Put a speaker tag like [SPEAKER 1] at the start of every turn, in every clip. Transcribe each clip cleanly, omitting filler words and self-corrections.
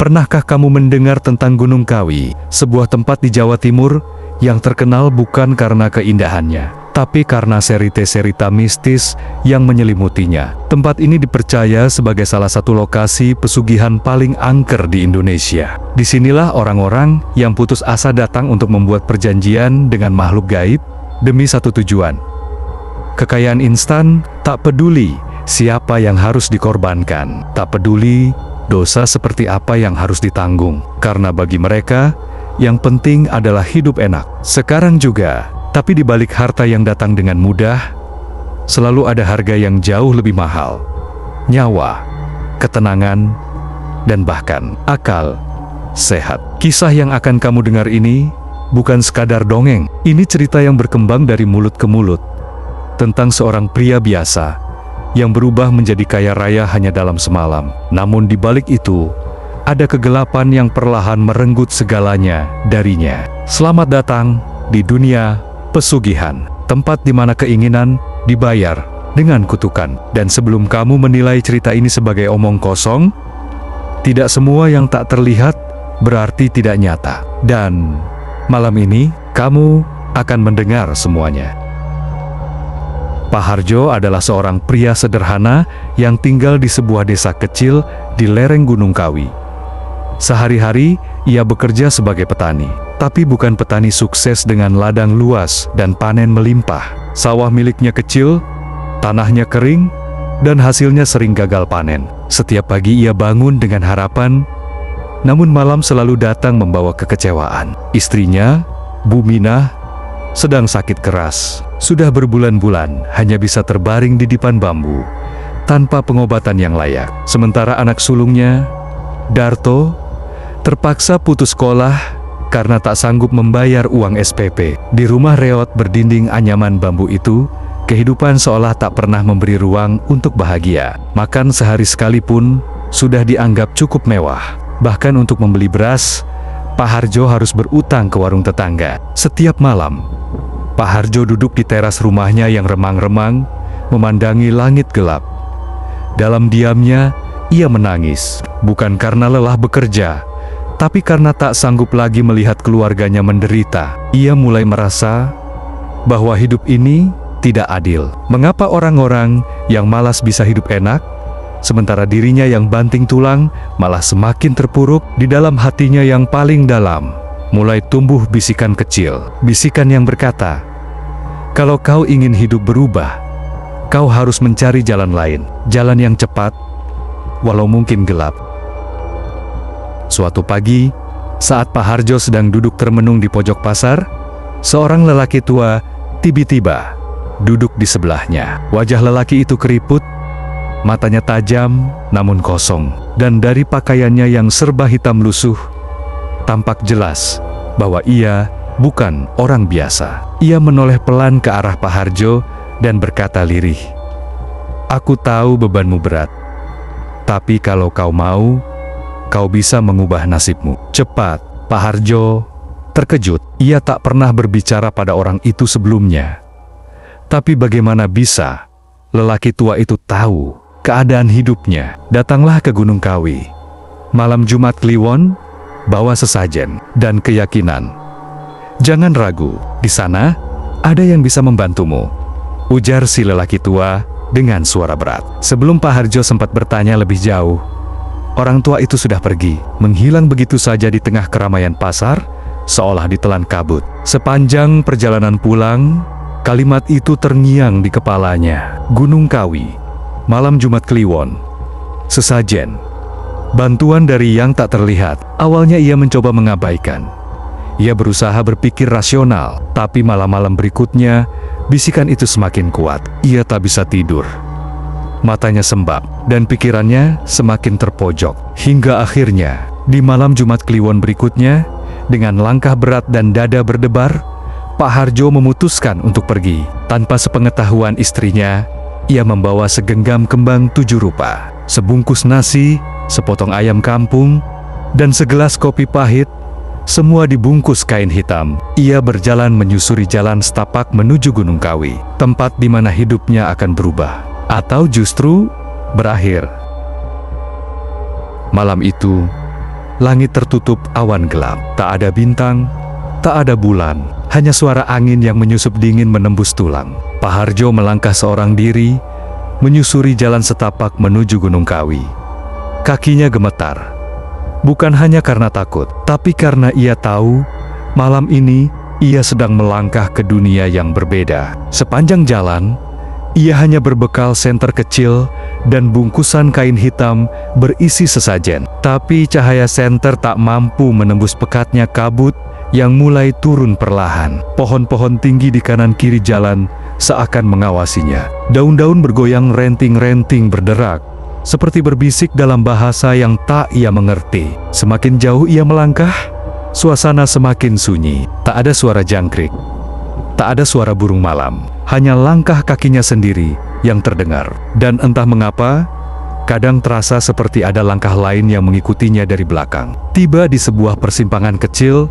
[SPEAKER 1] Pernahkah kamu mendengar tentang Gunung Kawi, sebuah tempat di Jawa Timur yang terkenal bukan karena keindahannya, tapi karena cerita mistis yang menyelimutinya? Tempat ini dipercaya sebagai salah satu lokasi pesugihan paling angker di Indonesia. Disinilah orang-orang yang putus asa datang untuk membuat perjanjian dengan makhluk gaib demi satu tujuan: kekayaan instan. Tak peduli siapa yang harus dikorbankan, tak peduli dosa seperti apa yang harus ditanggung, karena bagi mereka yang penting adalah hidup enak. Sekarang juga, tapi di balik harta yang datang dengan mudah, selalu ada harga yang jauh lebih mahal: nyawa, ketenangan, dan bahkan akal sehat. Kisah yang akan kamu dengar ini bukan sekadar dongeng. Ini cerita yang berkembang dari mulut ke mulut, tentang seorang pria biasa yang berubah menjadi kaya raya hanya dalam semalam. Namun di balik itu, ada kegelapan yang perlahan merenggut segalanya darinya. Selamat datang di dunia pesugihan, tempat di mana keinginan dibayar dengan kutukan. Dan sebelum kamu menilai cerita ini sebagai omong kosong, tidak semua yang tak terlihat berarti tidak nyata. Dan malam ini, kamu akan mendengar semuanya. Pak Harjo adalah seorang pria sederhana yang tinggal di sebuah desa kecil di lereng Gunung Kawi. Sehari-hari, ia bekerja sebagai petani. Tapi bukan petani sukses dengan ladang luas dan panen melimpah. Sawah miliknya kecil, tanahnya kering, dan hasilnya sering gagal panen. Setiap pagi ia bangun dengan harapan, namun malam selalu datang membawa kekecewaan. Istrinya, Bu Minah, sedang sakit keras. Sudah berbulan-bulan hanya bisa terbaring di dipan bambu, tanpa pengobatan yang layak. Sementara anak sulungnya, Darto, terpaksa putus sekolah karena tak sanggup membayar uang SPP. Di rumah reot berdinding anyaman bambu itu, kehidupan seolah tak pernah memberi ruang untuk bahagia. Makan sehari sekalipun sudah dianggap cukup mewah. Bahkan untuk membeli beras, Pak Harjo harus berutang ke warung tetangga. Setiap malam, Pak Harjo duduk di teras rumahnya yang remang-remang, memandangi langit gelap. Dalam diamnya, ia menangis, bukan karena lelah bekerja, tapi karena tak sanggup lagi melihat keluarganya menderita. Ia mulai merasa bahwa hidup ini tidak adil. Mengapa orang-orang yang malas bisa hidup enak, sementara dirinya yang banting tulang malah semakin terpuruk? Di dalam hatinya yang paling dalam, mulai tumbuh bisikan kecil, bisikan yang berkata, kalau kau ingin hidup berubah, kau harus mencari jalan lain, jalan yang cepat, walau mungkin gelap. Suatu pagi, saat Pak Harjo sedang duduk termenung di pojok pasar, seorang lelaki tua tiba-tiba duduk di sebelahnya. Wajah lelaki itu keriput, matanya tajam namun kosong, dan dari pakaiannya yang serba hitam lusuh, tampak jelas bahwa ia bukan orang biasa. Ia menoleh pelan ke arah Pak Harjo dan berkata lirih, "Aku tahu bebanmu berat, tapi kalau kau mau, kau bisa mengubah nasibmu cepat." Pak Harjo terkejut. Ia tak pernah berbicara pada orang itu sebelumnya. Tapi bagaimana bisa lelaki tua itu tahu keadaan hidupnya? Datanglah ke Gunung Kawi malam Jumat Kliwon, bawa sesajen dan keyakinan. Jangan ragu, di sana ada yang bisa membantumu, ujar si lelaki tua dengan suara berat. Sebelum Pak Harjo sempat bertanya lebih jauh, orang tua itu sudah pergi, menghilang begitu saja di tengah keramaian pasar, seolah ditelan kabut. Sepanjang perjalanan pulang, kalimat itu terngiang di kepalanya. Gunung Kawi, malam Jumat Kliwon, sesajen, bantuan dari yang tak terlihat. Awalnya ia mencoba mengabaikan. Ia berusaha berpikir rasional, tapi malam-malam berikutnya, bisikan itu semakin kuat. Ia tak bisa tidur. Matanya sembab, dan pikirannya semakin terpojok. Hingga akhirnya, di malam Jumat Kliwon berikutnya, dengan langkah berat dan dada berdebar, Pak Harjo memutuskan untuk pergi. Tanpa sepengetahuan istrinya, ia membawa segenggam kembang 7 rupa, sebungkus nasi, sepotong ayam kampung, dan segelas kopi pahit, semua dibungkus kain hitam. Ia berjalan menyusuri jalan setapak menuju Gunung Kawi, tempat di mana hidupnya akan berubah, atau justru berakhir. Malam itu, Langit tertutup awan gelap, tak ada bintang, tak ada bulan, hanya suara angin yang menyusup dingin menembus tulang. Pak Harjo melangkah seorang diri, menyusuri jalan setapak menuju Gunung Kawi. Kakinya gemetar, bukan hanya karena takut, tapi karena ia tahu malam ini ia sedang melangkah ke dunia yang berbeda. Sepanjang jalan, ia hanya berbekal senter kecil dan bungkusan kain hitam berisi sesajen. Tapi cahaya senter tak mampu menembus pekatnya kabut yang mulai turun perlahan. Pohon-pohon tinggi di kanan kiri jalan seakan mengawasinya. Daun-daun bergoyang renting-renting berderak, seperti berbisik dalam bahasa yang tak ia mengerti. Semakin jauh ia melangkah, suasana semakin sunyi. Tak ada suara jangkrik, tak ada suara burung malam, hanya langkah kakinya sendiri yang terdengar. Dan entah mengapa, kadang terasa seperti ada langkah lain yang mengikutinya dari belakang. Tiba di sebuah persimpangan kecil,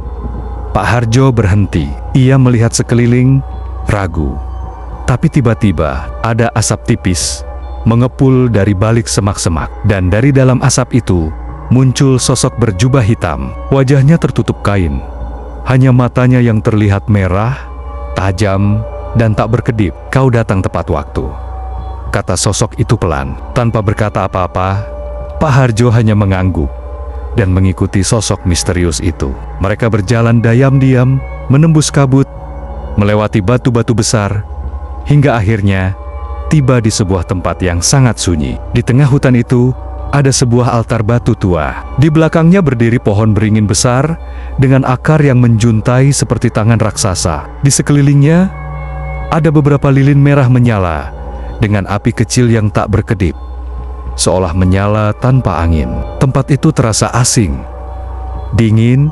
[SPEAKER 1] Pak Harjo berhenti. Ia melihat sekeliling, ragu. Tapi tiba-tiba ada asap tipis mengepul dari balik semak-semak. Dan dari dalam asap itu muncul sosok berjubah hitam. Wajahnya tertutup kain. Hanya matanya yang terlihat merah, tajam, dan tak berkedip. "Kau datang tepat waktu," kata sosok itu pelan. Tanpa berkata apa-apa, Pak Harjo hanya mengangguk dan mengikuti sosok misterius itu. Mereka berjalan diam-diam, menembus kabut, melewati batu-batu besar, hingga akhirnya tiba di sebuah tempat yang sangat sunyi. Di tengah hutan itu, ada sebuah altar batu tua. Di belakangnya berdiri pohon beringin besar dengan akar yang menjuntai seperti tangan raksasa. Di sekelilingnya, ada beberapa lilin merah menyala dengan api kecil yang tak berkedip, seolah menyala tanpa angin. Tempat itu terasa asing, dingin,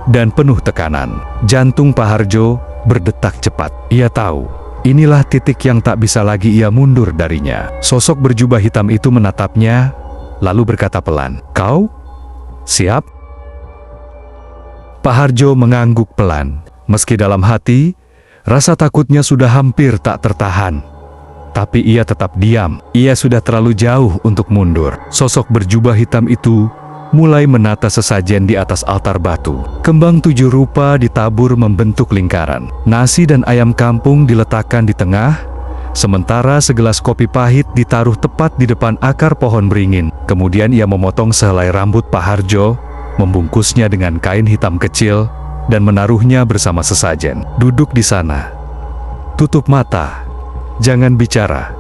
[SPEAKER 1] dan penuh tekanan. Jantung Pak Harjo berdetak cepat. Ia tahu, inilah titik yang tak bisa lagi ia mundur darinya. Sosok berjubah hitam itu menatapnya, lalu berkata pelan, "Kau siap?" Pak Harjo mengangguk pelan, meski dalam hati rasa takutnya sudah hampir tak tertahan. Tapi ia tetap diam. Ia sudah terlalu jauh untuk mundur. Sosok berjubah hitam itu mulai menata sesajen di atas altar batu. Kembang 7 rupa ditabur membentuk lingkaran. Nasi dan ayam kampung diletakkan di tengah, sementara segelas kopi pahit ditaruh tepat di depan akar pohon beringin. Kemudian ia memotong sehelai rambut Pak Harjo, membungkusnya dengan kain hitam kecil, dan menaruhnya bersama sesajen. "Duduk di sana. Tutup mata. Jangan bicara.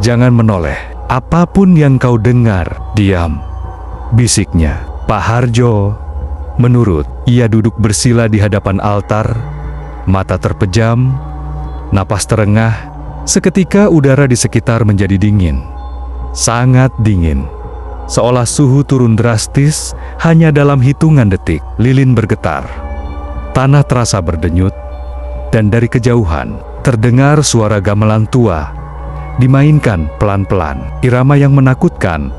[SPEAKER 1] Jangan menoleh. Apapun yang kau dengar, diam," bisiknya. Pak Harjo menurut. Ia duduk bersila di hadapan altar, mata terpejam, napas terengah. Seketika udara di sekitar menjadi dingin. Sangat dingin. Seolah suhu turun drastis hanya dalam hitungan detik. Lilin bergetar. Tanah terasa berdenyut, dan dari kejauhan terdengar suara gamelan tua dimainkan pelan-pelan. Irama yang menakutkan,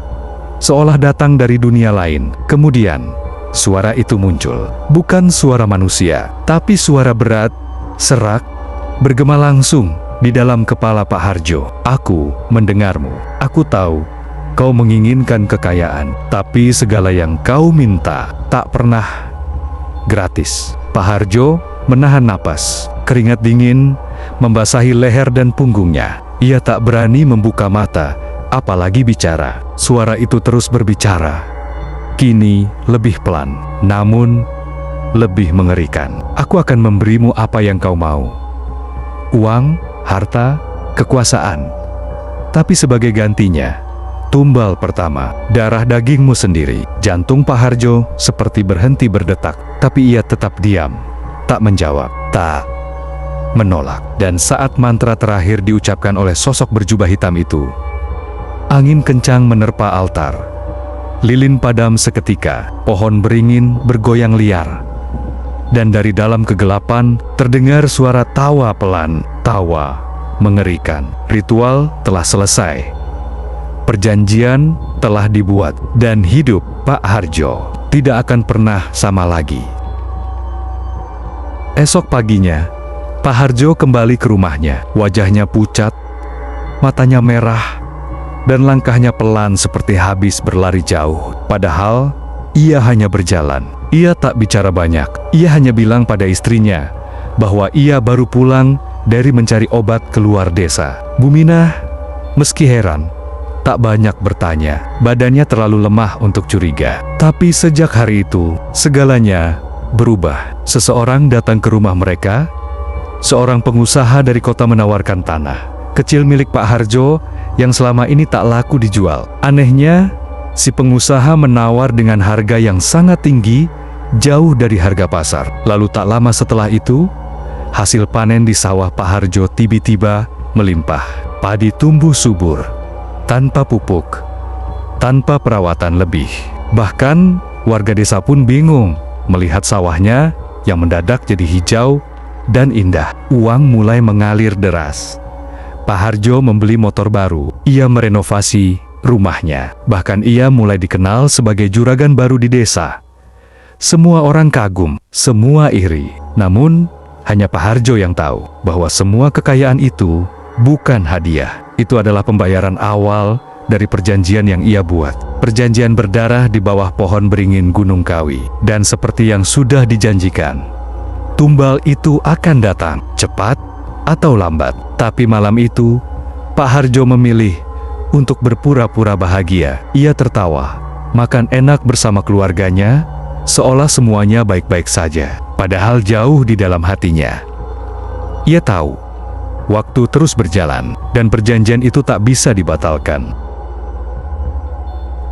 [SPEAKER 1] seolah datang dari dunia lain. Kemudian suara itu muncul. Bukan suara manusia, tapi suara berat, serak, bergema langsung di dalam kepala Pak Harjo. "Aku mendengarmu. Aku tahu kau menginginkan kekayaan, tapi segala yang kau minta tak pernah gratis." Pak Harjo menahan napas. Keringat dingin membasahi leher dan punggungnya. Ia tak berani membuka mata, apalagi bicara. Suara itu terus berbicara. Kini lebih pelan, namun lebih mengerikan. "Aku akan memberimu apa yang kau mau. Uang, harta, kekuasaan. Tapi sebagai gantinya, tumbal pertama, darah dagingmu sendiri." Jantung Pak Harjo seperti berhenti berdetak, tapi ia tetap diam, tak menjawab, tak menolak. Dan saat mantra terakhir diucapkan oleh sosok berjubah hitam itu, angin kencang menerpa altar. Lilin padam seketika, pohon beringin bergoyang liar. Dan dari dalam kegelapan terdengar suara tawa pelan, tawa mengerikan. Ritual telah selesai. Perjanjian telah dibuat, dan hidup Pak Harjo tidak akan pernah sama lagi. Esok paginya, Pak Harjo kembali ke rumahnya. Wajahnya pucat, matanya merah, dan langkahnya pelan seperti habis berlari jauh. Padahal Ia hanya berjalan. Ia tak bicara banyak. Ia hanya bilang pada istrinya bahwa ia baru pulang dari mencari obat keluar desa. Buminah, meski heran, tak banyak bertanya. Badannya terlalu lemah untuk curiga. Tapi sejak hari itu, segalanya berubah. Seseorang datang ke rumah mereka. Seorang pengusaha dari kota menawarkan tanah kecil milik Pak Harjo yang selama ini tak laku dijual. Anehnya, si pengusaha menawar dengan harga yang sangat tinggi, jauh dari harga pasar. Lalu tak lama setelah itu, hasil panen di sawah Pak Harjo tiba-tiba melimpah. Padi tumbuh subur, tanpa pupuk, tanpa perawatan lebih. Bahkan, warga desa pun bingung melihat sawahnya yang mendadak jadi hijau dan indah. Uang mulai mengalir deras. Pak Harjo membeli motor baru. Ia merenovasi rumahnya. Bahkan ia mulai dikenal sebagai juragan baru di desa. Semua orang kagum, semua iri. Namun, hanya Pak Harjo yang tahu bahwa semua kekayaan itu bukan hadiah. Itu adalah pembayaran awal dari perjanjian yang ia buat. Perjanjian berdarah di bawah pohon beringin Gunung Kawi. Dan seperti yang sudah dijanjikan, tumbal itu akan datang, cepat atau lambat. Tapi malam itu, Pak Harjo memilih untuk berpura-pura bahagia. Ia tertawa, makan enak bersama keluarganya, seolah semuanya baik-baik saja. Padahal jauh di dalam hatinya, ia tahu waktu terus berjalan dan perjanjian itu tak bisa dibatalkan.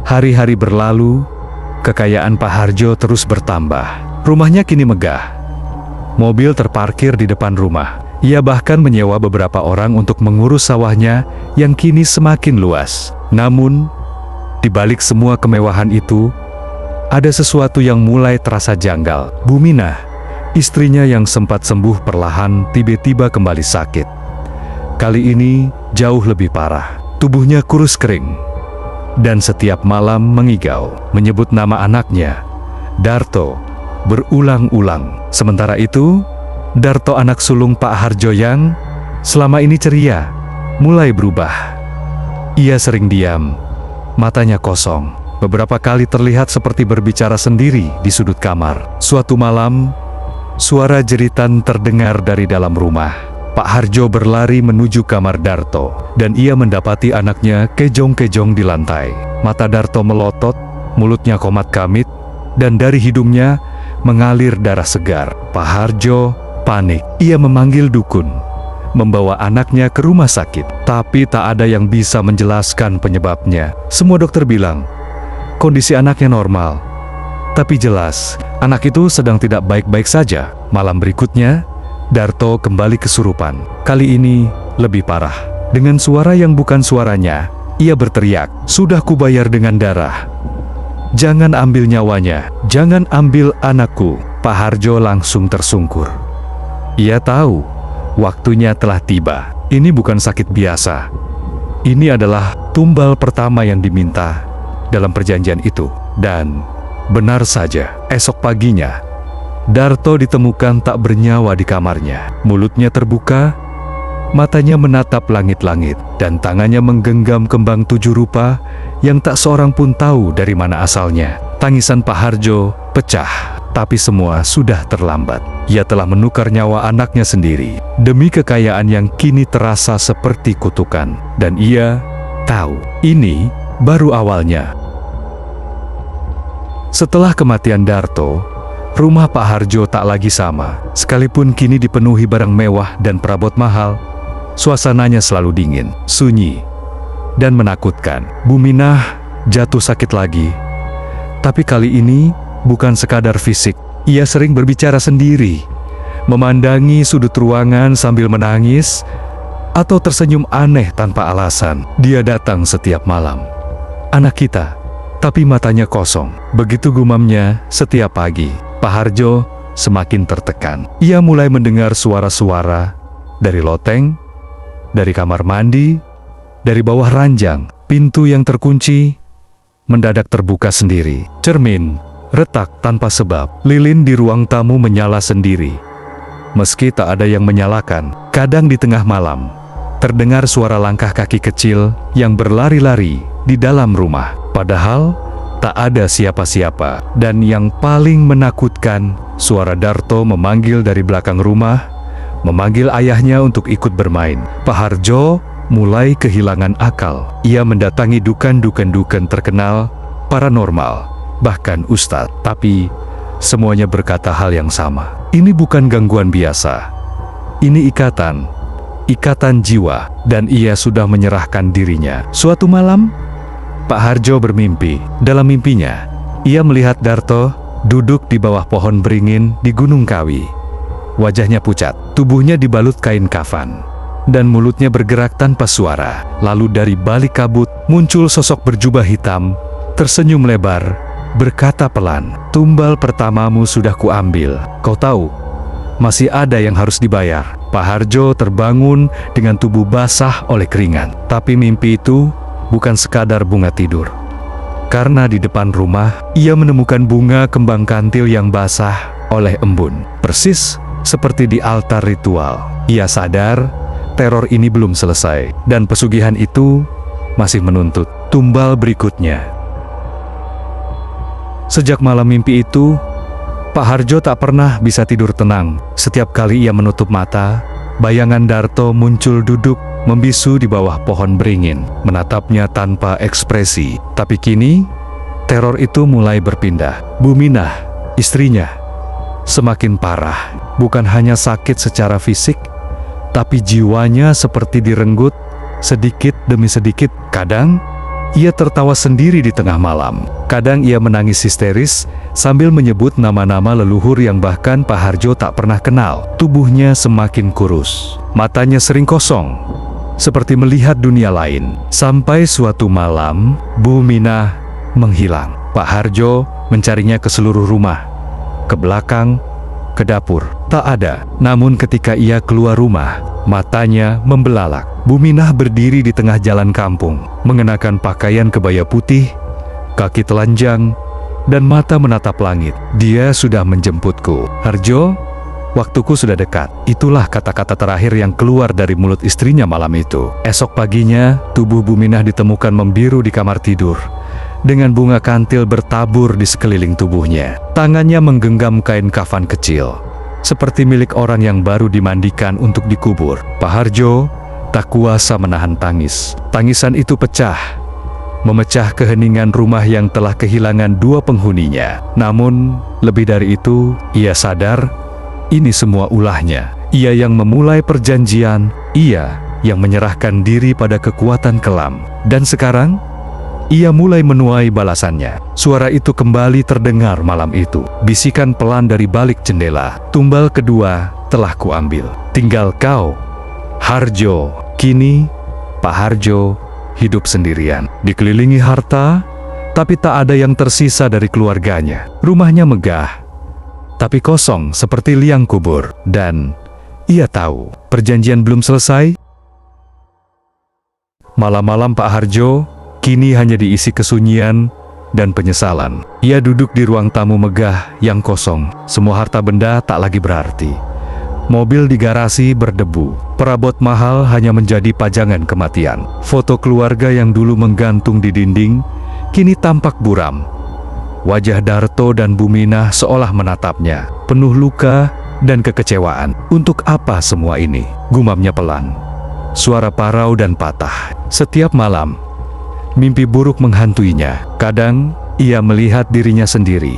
[SPEAKER 1] Hari-hari berlalu, kekayaan Pak Harjo terus bertambah. Rumahnya kini megah. Mobil terparkir di depan rumah. Ia bahkan menyewa beberapa orang untuk mengurus sawahnya yang kini semakin luas. Namun, di balik semua kemewahan itu, ada sesuatu yang mulai terasa janggal. Buminah, istrinya yang sempat sembuh perlahan, tiba-tiba kembali sakit. Kali ini jauh lebih parah. Tubuhnya kurus kering, dan setiap malam mengigau, menyebut nama anaknya, Darto, berulang-ulang. Sementara itu, Darto, anak sulung Pak Harjo yang selama ini ceria, mulai berubah. Ia sering diam, matanya kosong. Beberapa kali terlihat seperti berbicara sendiri di sudut kamar. Suatu malam, suara jeritan terdengar dari dalam rumah. Pak Harjo berlari menuju kamar Darto, dan ia mendapati anaknya kejong-kejong di lantai. Mata Darto melotot, mulutnya komat kamit, dan dari hidungnya mengalir darah segar. Pak Harjo panik. Ia memanggil dukun, membawa anaknya ke rumah sakit. Tapi tak ada yang bisa menjelaskan penyebabnya. Semua dokter bilang, kondisi anaknya normal. Tapi jelas, anak itu sedang tidak baik-baik saja. Malam berikutnya, Darto kembali kesurupan. Kali ini lebih parah. Dengan suara yang bukan suaranya, ia berteriak, "Sudah kubayar dengan darah. Jangan ambil nyawanya, jangan ambil anakku." Pak Harjo langsung tersungkur. Ia tahu, waktunya telah tiba. Ini bukan sakit biasa. Ini adalah tumbal pertama yang diminta dalam perjanjian itu. Dan benar saja, esok paginya, Darto ditemukan tak bernyawa di kamarnya. Mulutnya terbuka, matanya menatap langit-langit, dan tangannya menggenggam kembang 7 rupa yang tak seorang pun tahu dari mana asalnya. Tangisan Pak Harjo pecah, tapi semua sudah terlambat. Ia telah menukar nyawa anaknya sendiri demi kekayaan yang kini terasa seperti kutukan. Dan ia tahu, ini baru awalnya. Setelah kematian Darto, rumah Pak Harjo tak lagi sama. Sekalipun kini dipenuhi barang mewah dan perabot mahal, suasananya selalu dingin, sunyi, dan menakutkan. Buminah jatuh sakit lagi. Tapi kali ini bukan sekadar fisik. Ia sering berbicara sendiri, memandangi sudut ruangan sambil menangis, atau tersenyum aneh tanpa alasan. Dia datang setiap malam. "Anak kita," tapi matanya kosong. Begitu gumamnya setiap pagi. Pak Harjo semakin tertekan. Ia mulai mendengar suara-suara dari loteng, dari kamar mandi, dari bawah ranjang. Pintu yang terkunci mendadak terbuka sendiri. Cermin retak tanpa sebab. Lilin di ruang tamu menyala sendiri, meski tak ada yang menyalakan. Kadang di tengah malam, terdengar suara langkah kaki kecil yang berlari-lari di dalam rumah. Padahal Tak ada siapa-siapa. Dan yang paling menakutkan, suara Darto memanggil dari belakang rumah, memanggil ayahnya untuk ikut bermain. Pak Harjo mulai kehilangan akal. Ia mendatangi dukun-dukun terkenal, paranormal, bahkan ustadz. Tapi semuanya berkata hal yang sama. Ini bukan gangguan biasa. Ini ikatan jiwa, dan ia sudah menyerahkan dirinya. Suatu malam, Pak Harjo bermimpi. Dalam mimpinya, ia melihat Darto duduk di bawah pohon beringin di Gunung Kawi. Wajahnya pucat, tubuhnya dibalut kain kafan, dan mulutnya bergerak tanpa suara. Lalu dari balik kabut muncul sosok berjubah hitam, tersenyum lebar, berkata pelan, "Tumbal pertamamu sudah kuambil. Kau tahu, masih ada yang harus dibayar." Pak Harjo terbangun dengan tubuh basah oleh keringat. Tapi mimpi itu bukan sekadar bunga tidur. Karena di depan rumah, ia menemukan bunga kembang kantil yang basah oleh embun. Persis seperti di altar ritual. Ia sadar teror ini belum selesai, dan pesugihan itu masih menuntut tumbal berikutnya. Sejak malam mimpi itu, Pak Harjo tak pernah bisa tidur tenang. Setiap kali ia menutup mata, bayangan Darto muncul duduk membisu di bawah pohon beringin, menatapnya tanpa ekspresi. Tapi kini, teror itu mulai berpindah. Buminah, istrinya, semakin parah. Bukan hanya sakit secara fisik, tapi jiwanya seperti direnggut sedikit demi sedikit. Kadang, ia tertawa sendiri di tengah malam. Kadang ia menangis histeris sambil menyebut nama-nama leluhur yang bahkan Pak Harjo tak pernah kenal. Tubuhnya semakin kurus, matanya sering kosong, seperti melihat dunia lain. Sampai suatu malam, Buminah menghilang. Pak Harjo mencarinya ke seluruh rumah, ke belakang, ke dapur. Tak ada. Namun ketika ia keluar rumah, matanya membelalak. Buminah berdiri di tengah jalan kampung, mengenakan pakaian kebaya putih, kaki telanjang, dan mata menatap langit. "Dia sudah menjemputku, Harjo. Waktuku sudah dekat." Itulah kata-kata terakhir yang keluar dari mulut istrinya malam itu. Esok paginya, tubuh Buminah ditemukan membiru di kamar tidur, dengan bunga kantil bertabur di sekeliling tubuhnya. Tangannya menggenggam kain kafan kecil, seperti milik orang yang baru dimandikan untuk dikubur. Pak Harjo tak kuasa menahan tangis. Tangisan itu pecah, memecah keheningan rumah yang telah kehilangan dua penghuninya. Namun, lebih dari itu, ia sadar ini semua ulahnya. Ia yang memulai perjanjian, ia yang menyerahkan diri pada kekuatan kelam. Dan sekarang, ia mulai menuai balasannya. Suara itu kembali terdengar malam itu. Bisikan pelan dari balik jendela. "Tumbal kedua telah kuambil. Tinggal kau, Harjo." Kini, Pak Harjo hidup sendirian, dikelilingi harta, tapi tak ada yang tersisa dari keluarganya. Rumahnya megah, tapi kosong seperti liang kubur. Dan ia tahu perjanjian belum selesai. Malam-malam Pak Harjo kini hanya diisi kesunyian dan penyesalan. Ia duduk di ruang tamu megah yang kosong. Semua harta benda tak lagi berarti. Mobil di garasi berdebu. Perabot mahal hanya menjadi pajangan kematian. Foto keluarga yang dulu menggantung di dinding kini tampak buram. Wajah Darto dan Buminah seolah menatapnya, penuh luka dan kekecewaan. "Untuk apa semua ini?" gumamnya pelan. Suara parau dan patah. Setiap malam, mimpi buruk menghantuinya. Kadang, ia melihat dirinya sendiri,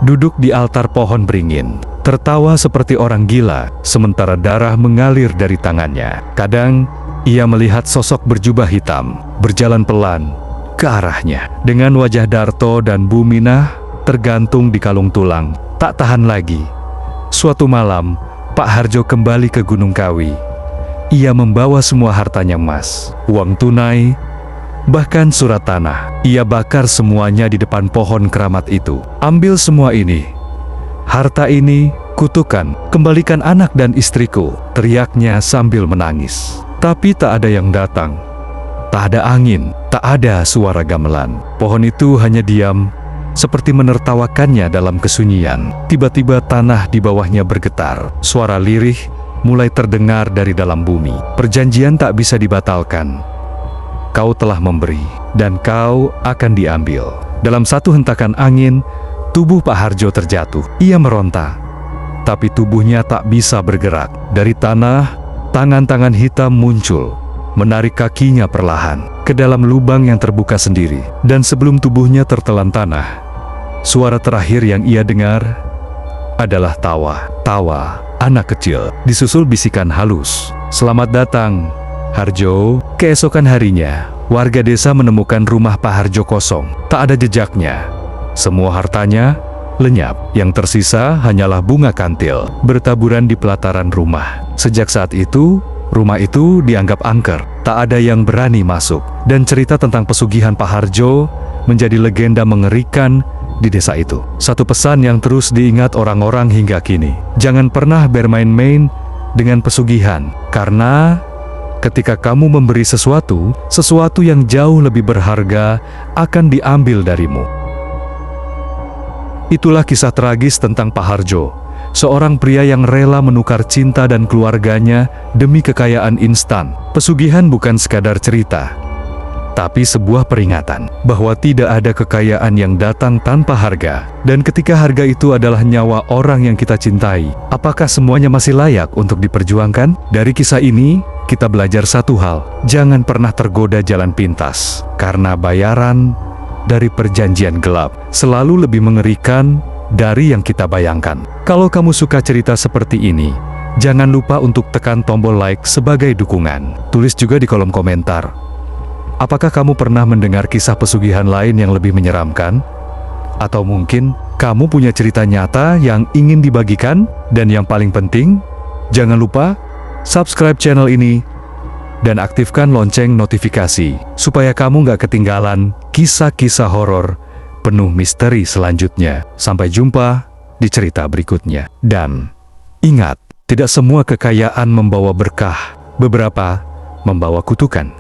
[SPEAKER 1] duduk di altar pohon beringin, tertawa seperti orang gila, sementara darah mengalir dari tangannya. Kadang, ia melihat sosok berjubah hitam, berjalan pelan ke arahnya. Dengan wajah Darto dan Buminah tergantung di kalung tulang, tak tahan lagi. Suatu malam, Pak Harjo kembali ke Gunung Kawi. Ia membawa semua hartanya, emas, uang tunai, bahkan surat tanah. Ia bakar semuanya di depan pohon keramat itu. "Ambil semua ini. Harta ini kutukan, kembalikan anak dan istriku," teriaknya sambil menangis. Tapi tak ada yang datang. Tak ada angin, tak ada suara gamelan. Pohon itu hanya diam, seperti menertawakannya dalam kesunyian. Tiba-tiba tanah di bawahnya bergetar. Suara lirih mulai terdengar dari dalam bumi. "Perjanjian tak bisa dibatalkan. Kau telah memberi, dan kau akan diambil." Dalam satu hentakan angin, tubuh Pak Harjo terjatuh. Ia meronta, tapi tubuhnya tak bisa bergerak. Dari tanah, tangan-tangan hitam muncul, menarik kakinya perlahan ke dalam lubang yang terbuka sendiri. Dan sebelum tubuhnya tertelan tanah, suara terakhir yang ia dengar adalah tawa anak kecil, disusul bisikan halus. "Selamat datang, Harjo." Keesokan harinya, warga desa menemukan rumah Pak Harjo kosong. Tak ada jejaknya. Semua hartanya lenyap. Yang tersisa hanyalah bunga kantil bertaburan di pelataran rumah. Sejak saat itu, rumah itu dianggap angker. Tak ada yang berani masuk. Dan cerita tentang pesugihan Pak Harjo menjadi legenda mengerikan di desa itu. Satu pesan yang terus diingat orang-orang hingga kini: jangan pernah bermain-main dengan pesugihan, karena ketika kamu memberi sesuatu yang jauh lebih berharga akan diambil darimu. Itulah kisah tragis tentang Pak Harjo, seorang pria yang rela menukar cinta dan keluarganya demi kekayaan instan. Pesugihan bukan sekadar cerita, tapi sebuah peringatan bahwa tidak ada kekayaan yang datang tanpa harga. Dan ketika harga itu adalah nyawa orang yang kita cintai, apakah semuanya masih layak untuk diperjuangkan? Dari kisah ini, kita belajar satu hal: jangan pernah tergoda jalan pintas, karena bayaran dari perjanjian gelap selalu lebih mengerikan dari yang kita bayangkan. Kalau kamu suka cerita seperti ini, jangan lupa untuk tekan tombol like sebagai dukungan. Tulis juga di kolom komentar, apakah kamu pernah mendengar kisah pesugihan lain yang lebih menyeramkan? Atau mungkin kamu punya cerita nyata yang ingin dibagikan? Dan yang paling penting, jangan lupa subscribe channel ini dan aktifkan lonceng notifikasi supaya kamu nggak ketinggalan kisah-kisah horor penuh misteri selanjutnya. Sampai jumpa di cerita berikutnya. Dan ingat, tidak semua kekayaan membawa berkah, beberapa membawa kutukan.